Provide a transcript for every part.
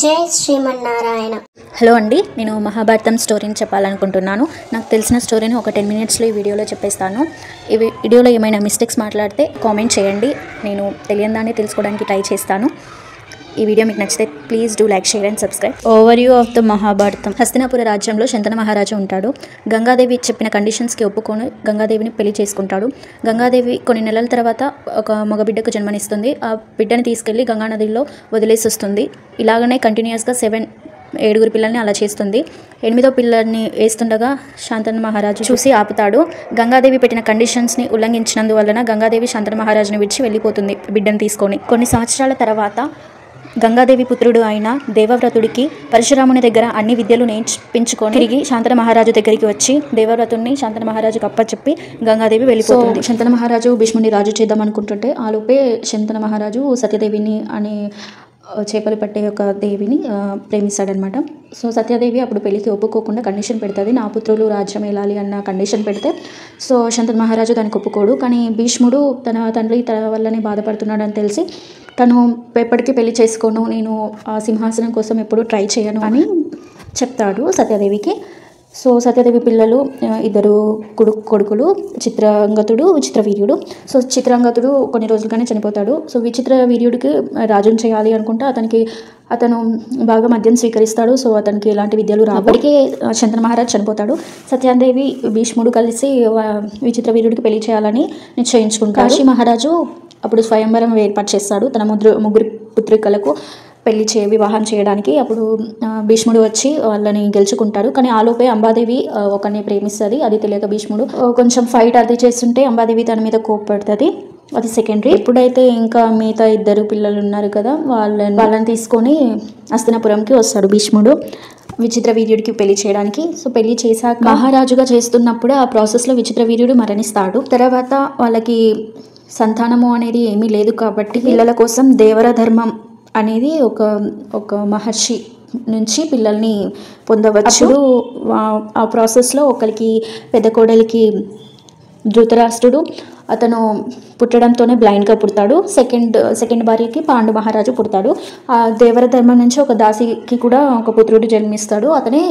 జై శ్రీమన్నారాయణ. హలో అండి, నేను మహాభారతం స్టోరీని చెప్పాలనుకుంటున్నాను. నాకు తెలిసిన స్టోరీని ఒక 10 minutesలో ఈ వీడియోలో చెప్పేస్తాను. ఈ వీడియోలో ఏమైనా మిస్టేక్స్ మాట్లాడితే కామెంట్ చేయండి, నేను తెలియని దాన్ని తెలుసుకోవడానికి ట్రై చేస్తాను. ఈ వీడియో మీకు నచ్చితే please do like, share and subscribe. Overview of the Mahabharatam. Hastinapura రాజ్యంలో శంతన మహారాజు ఉంటాడు. గంగాదేవి చెప్పిన కండిషన్స్కి ఒప్పుకొని గంగాదేవిని పెళ్లి చేసుకుంటాడు. గంగాదేవి కొన్ని నెలల తర్వాత ఒక మగబిడ్డకు జన్మనిస్తుంది. ఆ బిడ్డని తీసుకెళ్లి గంగానదిలో వదిలేసి వస్తుంది. ఇలాగనే కంటిన్యూస్గా 7 పిల్లల్ని అలా చేస్తుంది. 8వ పిల్లల్ని వేస్తుండగా శాంతను మహారాజు చూసి ఆపుతాడు. గంగాదేవి పెట్టిన కండిషన్స్ని ఉల్లంఘించినందువలన గంగాదేవి శాంతను మహారాజుని విడిచి వెళ్ళిపోతుంది బిడ్డను తీసుకొని. కొన్ని సంవత్సరాల తర్వాత గంగాదేవి పుత్రుడు అయిన దేవవ్రతుడికి పరశురాముని దగ్గర అన్ని విద్యలు నేర్పించుకొని తిరిగి శాంతన మహారాజు దగ్గరికి వచ్చి దేవవ్రతుడిని శాంతన మహారాజుకి అప్పచెప్పి గంగాదేవి వెళ్ళిపోతుంది. శాంతన మహారాజు భీష్ముని రాజు చేద్దాం అనుకుంటుంటే ఆలోపే శాంతన మహారాజు సత్యదేవిని అనే చేపలు పట్టే ఒక దేవిని ప్రేమిస్తాడనమాట. సో సత్యదేవి అప్పుడు పెళ్లికి ఒప్పుకోకుండా కండిషన్ పెడుతుంది, నా పుత్రులు రాజ్యం వెళ్ళాలి అన్న కండిషన్ పెడితే సో శాంతన మహారాజు దానికి ఒప్పుకోడు. కానీ భీష్ముడు తన తండ్రి తన వల్లనే బాధపడుతున్నాడని తెలిసి తను ఎప్పటికీ పెళ్లి చేసుకోను, నేను ఆ సింహాసనం కోసం ఎప్పుడు ట్రై చేయను అని చెప్తాడు సత్యదేవికి. సో సత్యదేవి పిల్లలు 2 కొడుకులు, చిత్రాంగతుడు, విచిత్రవీర్యుడు. సో చిత్రాంగతుడు కొన్ని రోజులుగానే చనిపోతాడు. సో విచిత్రవీర్యుడికి రాజుని చేయాలి అనుకుంటే అతను బాగా మద్యం స్వీకరిస్తాడు. సో అతనికి ఎలాంటి విద్యలు రాబడికి శాంతన మహారాజు చనిపోతాడు. సత్యాదేవి భీష్ముడు కలిసి విచిత్రవీర్యుడికి పెళ్లి చేయాలని నిశ్చయించుకుంటారు. కాశీ మహారాజు అప్పుడు స్వయంవరం ఏర్పాటు చేస్తాడు తన ముగ్గురు పుత్రికలకు వివాహం చేయడానికి. అప్పుడు భీష్ముడు వచ్చి వాళ్ళని గెలుచుకుంటాడు. కానీ ఆలోపే అంబాదేవి ఒకరిని ప్రేమిస్తుంది. అది తెలియక భీష్ముడు కొంచెం ఫైట్ అది చేస్తుంటే అంబాదేవి తన మీద కోప్పడుతుంది. అది సెకండరీ. ఎప్పుడైతే ఇంకా మిగతా 2 పిల్లలు ఉన్నారు కదా వాళ్ళని తీసుకొని హస్తినాపురంకి వస్తాడు భీష్ముడు విచిత్రవీర్యుడికి పెళ్లి చేయడానికి. సో పెళ్లి చేశాక మహారాజుగా చేస్తున్నప్పుడు ఆ ప్రాసెస్లో విచిత్రవీర్యుడు మరణిస్తాడు. తర్వాత వాళ్ళకి సంతానము అనేది ఏమీ లేదు కాబట్టి పిల్లల కోసం దేవర ధర్మం అనేది ఒక మహర్షి నుంచి పిల్లల్ని పొందవచ్చు. ఆ ప్రాసెస్లో ఒకరికి పెద్ద కోడలికి ధృతరాష్ట్రుడు, అతను పుట్టడంతోనే బ్లైండ్గా పుడతాడు. సెకండ్ భార్యకి పాండు మహారాజు పుడతాడు. ఆ దేవర ధర్మం నుంచి ఒక దాసికి కూడా ఒక పుత్రుడు జన్మిస్తాడు, అతనే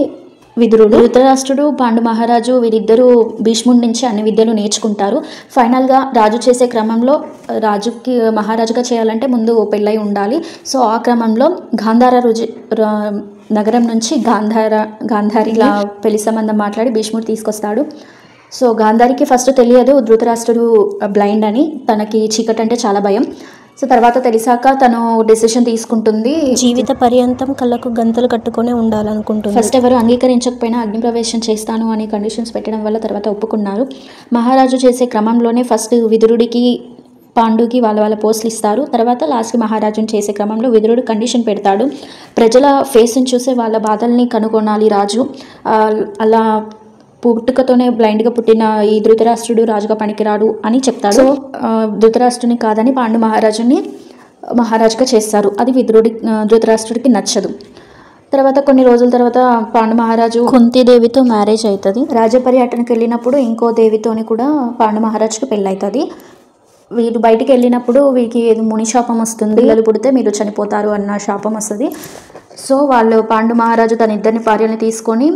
విదురుడు. ధృతరాష్ట్రుడు, పాండు మహారాజు వీరిద్దరూ భీష్ముడి నుంచి అన్ని విద్యలు నేర్చుకుంటారు. ఫైనల్గా రాజు చేసే క్రమంలో రాజుకి మహారాజుగా చేయాలంటే ముందు పెళ్ళై ఉండాలి. సో ఆ క్రమంలో గాంధార నగరం నుంచి గాంధారిలా పెళ్లి సంబంధం మాట్లాడి భీష్ముడు తీసుకొస్తాడు. సో గాంధారికి ఫస్ట్ తెలియదు ధృతరాష్ట్రుడు బ్లైండ్ అని, తనకి చీకటి అంటే చాలా భయం. సో తర్వాత తెలిసాక తను డెసిషన్ తీసుకుంటుంది, జీవిత పర్యంతం కళ్ళకు గంతలు కట్టుకొని ఉండాలనుకుంటుంది. ఫస్ట్ ఎవరు అంగీకరించకపోయినా అగ్నిప్రవేశం చేస్తాను అనే కండిషన్స్ పెట్టడం వల్ల తర్వాత ఒప్పుకున్నారు. మహారాజు చేసే క్రమంలోనే ఫస్ట్ విదురుడికి పాండుకి వాళ్ళ పోస్టులు ఇస్తారు. తర్వాత లాస్ట్కి మహారాజుని చేసే క్రమంలో విదురుడు కండిషన్ పెడతాడు, ప్రజల ఫేస్ని చూసే వాళ్ళ బాధల్ని కనుగొనాలి రాజు. అలా పుట్టుకతోనే బ్లైండ్గా పుట్టిన ఈ ధృతరాష్ట్రుడు రాజుగా పనికిరాడు అని చెప్తాడు. సో ధృతరాష్ట్రుని కాదని పాండు మహారాజుని మహారాజుగా చేస్తారు. అది ధృతరాష్ట్రుడికి నచ్చదు. తర్వాత కొన్ని రోజుల తర్వాత పాండు మహారాజు కుంతీదేవితో మ్యారేజ్ అవుతుంది. రాజపర్యటనకు వెళ్ళినప్పుడు ఇంకో దేవితోని కూడా పాండు మహారాజుకి పెళ్ళవుతుంది. వీరు బయటికి వెళ్ళినప్పుడు వీరికి ముని శాపం వస్తుంది, పిల్లలు పుడితే మీరు చనిపోతారు అన్న శాపం వస్తుంది. సో వాళ్ళు పాండు మహారాజు తన 2 భార్యల్ని తీసుకొని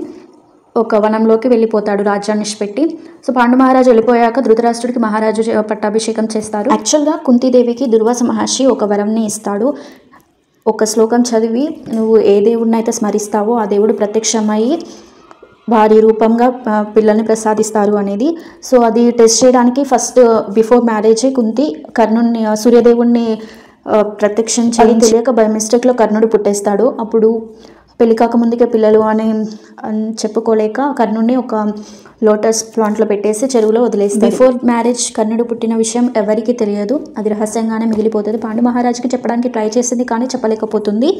ఒక వనంలోకి వెళ్ళిపోతాడు రాజ్యాన్ని పెట్టి. సో పాండు మహారాజు వెళ్ళిపోయాక ధృతరాష్ట్రుడికి మహారాజు పట్టాభిషేకం చేస్తారు. యాక్చువల్గా కుంతీదేవికి దుర్వాస మహర్షి ఒక వరంని ఇస్తాడు. ఒక శ్లోకం చదివి నువ్వు ఏ దేవుడిని అయితే స్మరిస్తావో ఆ దేవుడు ప్రత్యక్షమయ్యి వారి రూపంగా పిల్లల్ని ప్రసాదిస్తారు అనేది. సో అది టెస్ట్ చేయడానికి ఫస్ట్ బిఫోర్ మ్యారేజ్ కుంతి కర్ణుడిని సూర్యదేవుడిని ప్రత్యక్షం చేయాలి తెలియక బై మిస్టేక్లో కర్ణుడు పుట్టేస్తాడు. అప్పుడు పెళ్లి కాకముందుకే పిల్లలు అని చెప్పుకోలేక కర్ణుడిని ఒక లోటస్ ప్లాంట్లో పెట్టేసి చెరువులో వదిలేస్తారు. బిఫోర్ మ్యారేజ్ కర్ణుడు పుట్టిన విషయం ఎవరికి తెలియదు, అది రహస్యంగానే మిగిలిపోతుంది. పాండు మహారాజుకి చెప్పడానికి ట్రై చేసింది కానీ చెప్పలేకపోతుంది.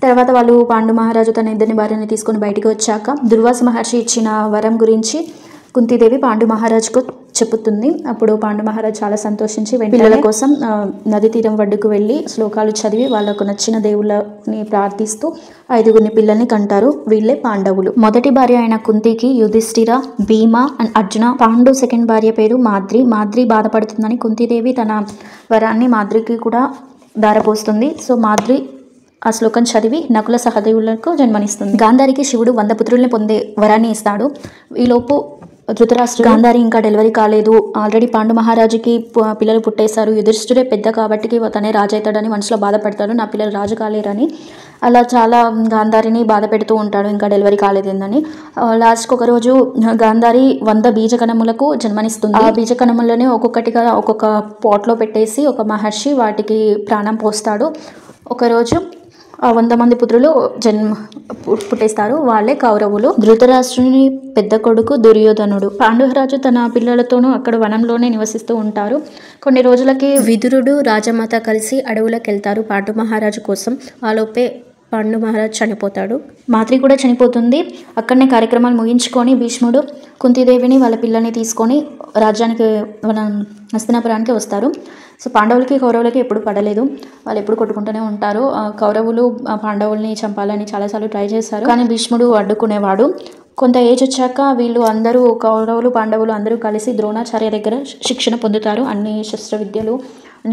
తర్వాత వాళ్ళు పాండు మహారాజు తన 2 భార్యని తీసుకొని బయటికి వచ్చాక దుర్వాస మహర్షి ఇచ్చిన వరం గురించి కుంతీదేవి పాండు మహారాజుకు చెప్పుతుంది. అప్పుడు పాండు మహారాజు చాలా సంతోషించి పిల్లల కోసం నది తీరం వడ్డుకు వెళ్ళి శ్లోకాలు చదివి వాళ్ళకు నచ్చిన దేవుళ్ళని ప్రార్థిస్తూ 5 పిల్లల్ని కంటారు. వీళ్ళే పాండవులు. మొదటి భార్య అయిన కుంతికి యుధిష్ఠిర, భీమ అండ్ అర్జున. పాండు సెకండ్ భార్య పేరు మాద్రి బాధపడుతుందని కుంతీదేవి తన వరాన్ని మాద్రికి కూడా దారపోస్తుంది. సో మాద్రి ఆ శ్లోకం చదివి నకుల సహదేవులకు జన్మనిస్తుంది. గాంధారికి శివుడు 100 పుత్రుల్ని పొందే వరాన్ని ఇస్తాడు. ఈలోపు ధృతరాష్ట్రుడు గాంధారి ఇంకా డెలివరీ కాలేదు, ఆల్రెడీ పాండు మహారాజుకి పిల్లలు పుట్టేశారు, యుధిష్ఠిరే పెద్ద కాబట్టి తనే రాజు అవుతాడని మనసులో బాధపడతాడు, నా పిల్లలు రాజు కాలేరని. అలా చాలా గాంధారిని బాధ పెడుతూ ఉంటాడు, ఇంకా డెలివరీ కాలేదని. లాస్ట్కి ఒకరోజు గాంధారి 100 బీజకణములకు జన్మనిస్తుంది. ఆ బీజకణములని ఒక్కొక్కటిగా ఒక్కొక్క పాట్లో పెట్టేసి ఒక మహర్షి వాటికి ప్రాణం పోస్తాడు. ఒకరోజు 100 మంది పుత్రులు పుట్టేస్తారు, వాళ్ళే కౌరవులు. ధృతరాష్ట్రుని పెద్ద కొడుకు దుర్యోధనుడు. పాండురాజు తన పిల్లలతోనూ అక్కడ వనంలోనే నివసిస్తూ ఉంటారు. కొన్ని రోజులకి విదురుడు రాజమాత కలిసి అడవులకు వెళ్తారు పాండు మహారాజు కోసం. ఆలోపే పాండు మహారాజు చనిపోతాడు, మాత్రి కూడా చనిపోతుంది. అక్కడనే కార్యక్రమాలు ముగించుకొని భీష్ముడు కుంతీదేవిని వాళ్ళ పిల్లల్ని తీసుకొని రాజ్యానికి మన హస్తినాపురానికి వస్తారు. సో పాండవులకి కౌరవులకి ఎప్పుడు పడలేదు, వాళ్ళు ఎప్పుడు కొట్టుకుంటూనే ఉంటారు. కౌరవులు పాండవుల్ని చంపాలని చాలాసార్లు ట్రై చేశారు, కానీ భీష్ముడు అడ్డుకునేవాడు. కొంత ఏజ్ వచ్చాక వీళ్ళు అందరూ కౌరవులు పాండవులు అందరూ కలిసి ద్రోణాచార్య దగ్గర శిక్షణ పొందుతారు అన్ని శస్త్ర విద్యలు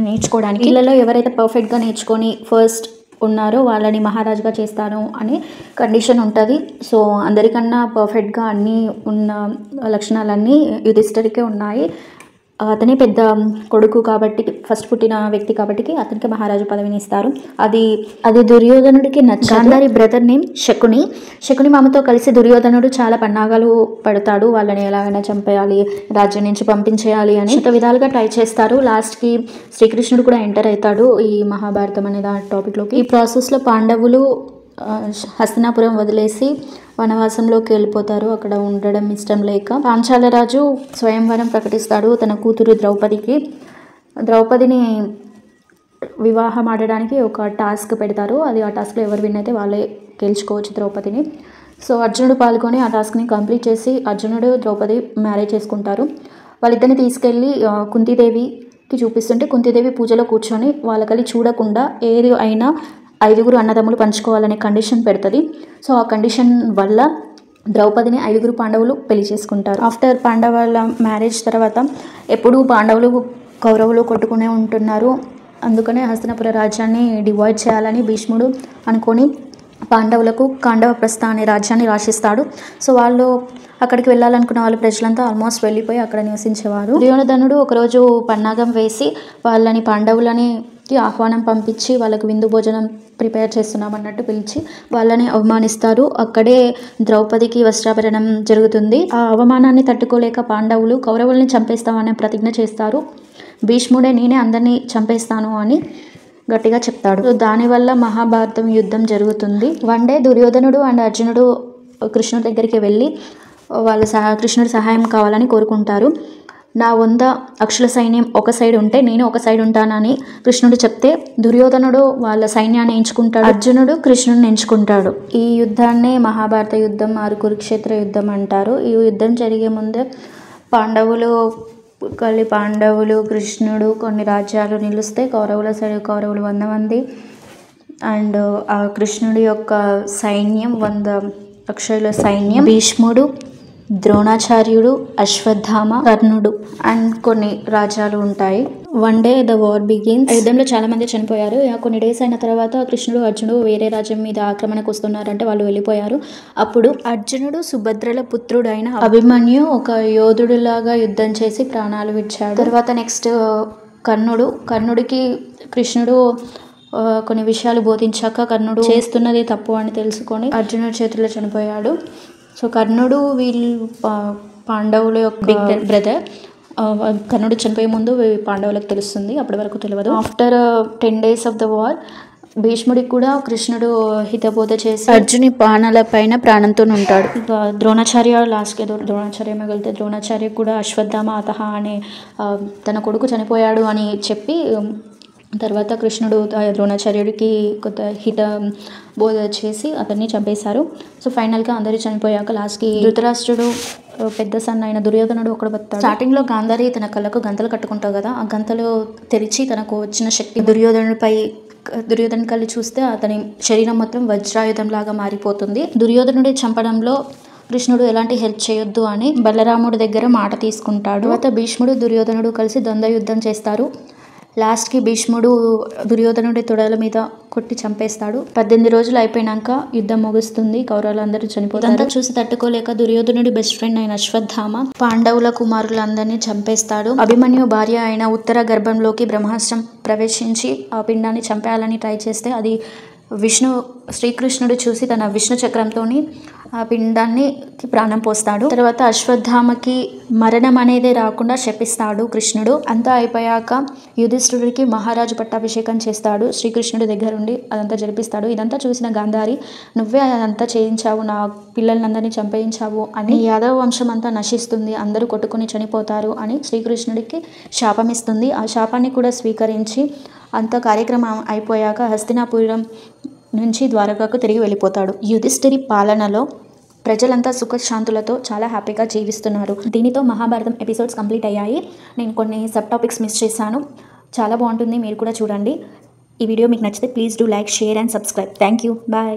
నేర్చుకోవడానికి. వీళ్ళలో ఎవరైతే పర్ఫెక్ట్గా నేర్చుకొని ఫస్ట్ ఉన్నారో వాళ్ళని మహారాజుగా చేస్తాను అనే కండిషన్ ఉంటుంది. సో అందరికన్నా పర్ఫెక్ట్గా అన్నీ ఉన్న లక్షణాలన్నీ యుధిష్ఠిరికే ఉన్నాయి. అతనే పెద్ద కొడుకు కాబట్టి, ఫస్ట్ పుట్టిన వ్యక్తి కాబట్టి అతనికి మహారాజు పదవిని ఇస్తారు. అది దుర్యోధనుడికి నచ్చదు. గాంధారి బ్రదర్ నేమ్ శకుని మామతో కలిసి దుర్యోధనుడు చాలా పన్నాగాలు పడతాడు, వాళ్ళని ఎలాగైనా చంపేయాలి, రాజ్యం నుంచి పంపించేయాలి అని శత విధాలుగా ట్రై చేస్తారు. లాస్ట్కి శ్రీకృష్ణుడు కూడా ఎంటర్ అవుతాడు ఈ మహాభారతం అనే టాపిక్లోకి. ఈ ప్రాసెస్లో పాండవులు హస్తినాపురం వదిలేసి వనవాసంలోకి వెళ్ళిపోతారు, అక్కడ ఉండడం ఇష్టం లేక. పాంచాల రాజు స్వయంవరం ప్రకటిస్తాడు తన కూతురు ద్రౌపదికి. ద్రౌపదిని వివాహం ఆడడానికి ఒక టాస్క్ పెడతారు, ఆ టాస్క్లో ఎవరు విన్ అయితే వాళ్ళే గెలుచుకోవచ్చు ద్రౌపదిని. సో అర్జునుడు పాల్గొని ఆ టాస్క్ని కంప్లీట్ చేసి అర్జునుడు ద్రౌపది మ్యారేజ్ చేసుకుంటారు. వాళ్ళిద్దరిని తీసుకెళ్ళి కుంతీదేవికి చూపిస్తుంటే కుంతీదేవి పూజలో కూర్చొని వాళ్ళకలి చూడకుండా ఏది అయినా 5 అన్నదమ్ములు పంచుకోవాలనే కండిషన్ పెడుతుంది. సో ఆ కండిషన్ వల్ల ద్రౌపదిని 5 పాండవులు పెళ్లి చేసుకుంటారు. ఆఫ్టర్ పాండవుల మ్యారేజ్ తర్వాత ఎప్పుడూ పాండవులు కౌరవులు కొట్టుకునే ఉంటున్నారు. అందుకనే హస్తినాపుర రాజ్యాన్ని డివైడ్ చేయాలని భీష్ముడు అనుకొని పాండవులకు కాండవప్రస్థ అనే రాజ్యాన్ని రాసిస్తాడు. సో వాళ్ళు అక్కడికి వెళ్ళాలనుకున్న వాళ్ళ ప్రజలంతా ఆల్మోస్ట్ వెళ్ళిపోయి అక్కడ నివసించేవారు. దుర్యోధనుడు ఒకరోజు పన్నాగం వేసి వాళ్ళని పాండవులని ఆహ్వానం పంపించి వాళ్ళకు విందు భోజనం ప్రిపేర్ చేస్తున్నామన్నట్టు పిలిచి వాళ్ళని అవమానిస్తారు. అక్కడే ద్రౌపదికి వస్త్రాభరణం జరుగుతుంది. ఆ అవమానాన్ని తట్టుకోలేక పాండవులు కౌరవుల్ని చంపేస్తామనే ప్రతిజ్ఞ చేస్తారు. భీష్ముడే నేనే అందరినీ చంపేస్తాను అని గట్టిగా చెప్తాడు. దానివల్ల మహాభారతం యుద్ధం జరుగుతుంది. వన్ డే దుర్యోధనుడు అండ్ అర్జునుడు కృష్ణుడి దగ్గరికి వెళ్ళి కృష్ణుడి సహాయం కావాలని కోరుకుంటారు. నా 100 అక్షుల సైన్యం ఒక సైడ్ ఉంటే నేను ఒక సైడ్ ఉంటానని కృష్ణుడు చెప్తే దుర్యోధనుడు వాళ్ళ సైన్యాన్ని ఎంచుకుంటాడు, అర్జునుడు కృష్ణుడిని ఎంచుకుంటాడు. ఈ యుద్ధాన్నే మహాభారత యుద్ధం కురుక్షేత్ర యుద్ధం అంటారు. ఈ యుద్ధం జరిగే ముందే పాండవులు కృష్ణుడు కొన్ని రాజ్యాలు నిలుస్తే కౌరవుల సైడ్ కౌరవులు 100 మంది అండ్ ఆ కృష్ణుడి యొక్క సైన్యం 100 అక్షయుల సైన్యం. భీష్ముడు, ద్రోణాచార్యుడు, అశ్వత్థామ, కర్ణుడు అండ్ కొన్ని రాజ్యాలు ఉంటాయి. One day the war begins. యుద్ధంలో చాలా మంది చనిపోయారు. కొన్ని డేస్ అయిన తర్వాత కృష్ణుడు అర్జునుడు వేరే రాజ్యం మీద ఆక్రమణకు వస్తున్నారంటే వాళ్ళు వెళ్ళిపోయారు. అప్పుడు అర్జునుడు సుభద్రల పుత్రుడైన అభిమన్యు ఒక యోధుడిలాగా యుద్ధం చేసి ప్రాణాలు విడిచాడు. తర్వాత నెక్స్ట్ కర్ణుడికి కృష్ణుడు కొన్ని విషయాలు బోధించాక కర్ణుడు చేస్తున్నది తప్పు అని తెలుసుకొని అర్జునుడి చేతిలో చనిపోయాడు. సో కర్ణుడు వీళ్ళు పాండవుల యొక్క బిగ్ బ్రదర్. కర్ణుడు చనిపోయే ముందు పాండవులకు తెలుస్తుంది, అప్పటి వరకు తెలియదు. After 10 days of the war భీష్ముడికి కూడా కృష్ణుడు హితబోధ చేసి అర్జుని బాణాల పైన ప్రాణంతో ఉంటాడు. ద్రోణాచార్య లాస్ట్కి ద్రోణాచార్య మిగిలితే ద్రోణాచార్య కూడా అశ్వత్థామ అతహ అనే తన కొడుకు చనిపోయాడు అని చెప్పి తర్వాత కృష్ణుడు ద్రోణాచార్యుడికి కొత్త హిత బోధ చేసి అతన్ని చంపేశారు. సో ఫైనల్గా అందరూ చనిపోయాక లాస్ట్కి ధృతరాష్ట్రుడు పెద్ద సన్న అయిన దుర్యోధనుడు ఒకడు బతాడు. స్టార్టింగ్లో గాంధారి తన కళ్ళకు గంతలు కట్టుకుంటావు కదా, ఆ గంతలు తెరిచి తనకు వచ్చిన శక్తి దుర్యోధను కళ్ళు చూస్తే అతని శరీరం మొత్తం వజ్రాయుధం లాగా మారిపోతుంది. దుర్యోధనుడి చంపడంలో కృష్ణుడు ఎలాంటి హెల్ప్ చేయొద్దు అని బలరాముడి దగ్గర మాట తీసుకుంటాడు. తర్వాత భీష్ముడు దుర్యోధనుడు కలిసి ద్వంద్వ యుద్ధం చేస్తారు. లాస్ట్కి భీష్ముడు దుర్యోధనుడి తొడల మీద కొట్టి చంపేస్తాడు. 18 రోజులు అయిపోయినాక యుద్ధం ముగుస్తుంది, కౌరవులందరూ చనిపోతారు. ఇదంతా చూసి తట్టుకోలేక దుర్యోధనుడి బెస్ట్ ఫ్రెండ్ అయిన అశ్వత్థామ పాండవుల కుమారులందరినీ చంపేస్తాడు. అభిమన్యు భార్య అయిన ఉత్తర గర్భంలోకి బ్రహ్మాస్త్రం ప్రవేశించి ఆ పిండాన్ని చంపేయాలని ట్రై చేస్తే అది శ్రీకృష్ణుడు చూసి తన విష్ణు చక్రంతో ఆ పిండాన్ని ప్రాణం పోస్తాడు. తర్వాత అశ్వత్థామకి మరణం అనేది రాకుండా శపిస్తాడు కృష్ణుడు. అంతా అయిపోయాక యుధిష్ఠిరుడికి మహారాజు పట్టాభిషేకం చేస్తాడు. శ్రీకృష్ణుడి దగ్గరుండి అదంతా జరిపిస్తాడు. ఇదంతా చూసిన గాంధారి, నువ్వే అదంతా చేయించావు, నా పిల్లలందరినీ చంపేయించావు అని, యాదవ వంశం అంతా నశిస్తుంది, అందరూ కొట్టుకుని చనిపోతారు అని శ్రీకృష్ణుడికి శాపం ఇస్తుంది. ఆ శాపాన్ని కూడా స్వీకరించి అంత కార్యక్రమం అయిపోయాక హస్తినాపురం నుంచి ద్వారకాకు తిరిగి వెళ్ళిపోతాడు. యుధిష్ఠిరి పాలనలో ప్రజలంతా సుఖశాంతులతో చాలా హ్యాపీగా జీవిస్తున్నారు. దీనితో మహాభారతం ఎపిసోడ్స్ కంప్లీట్ అయ్యాయి. నేను కొన్ని సబ్ టాపిక్స్ మిస్ చేశాను, చాలా బాగుంటుంది, మీరు కూడా చూడండి. ఈ వీడియో మీకు నచ్చితే please do like, share and subscribe. Thank you, bye.